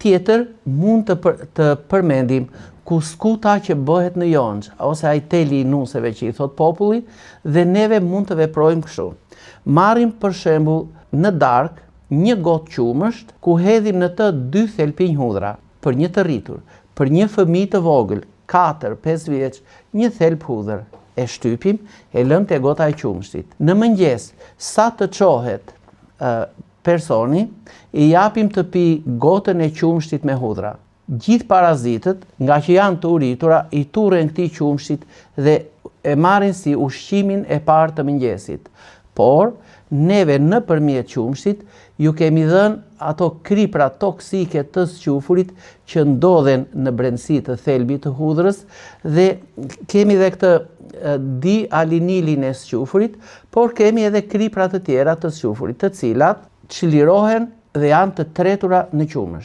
Tjetër, mund të përmendim kuskuta që bëhet në jonxh, ose ai teli i nuseve që i thot populli, dhe neve mund të veprojmë kështu. Marrim për shembull në darkë një gotë qumësht, ku hedhim në të 2 thelpinj hudhra, për një të rritur, për një fëmijë të vogël, 4-5 vjeç, një thelp hudhër. E shtypim, e lëm te gota e qumshtit. Në mëngjes, sa të çohet personi, i japim të pi gotën e qumshtit me hudhra. Gjithë parazitët, nga që janë të uritura, i turren këtij qumshtit dhe e marrin si ushqimin e parë të mëngjesit. Por, neve nëpërmjet qumshtit, ju kemi dhënë ato kripra toksike të sqyufurit që ndodhen në brendësi të thelbit të hudhrës dhe kemi edhe këtë dialinilin e sqyufurit, por kemi edhe kripra të tjera të sqyufurit, të cilat çlirohen dhe janë të tretura në qumësh.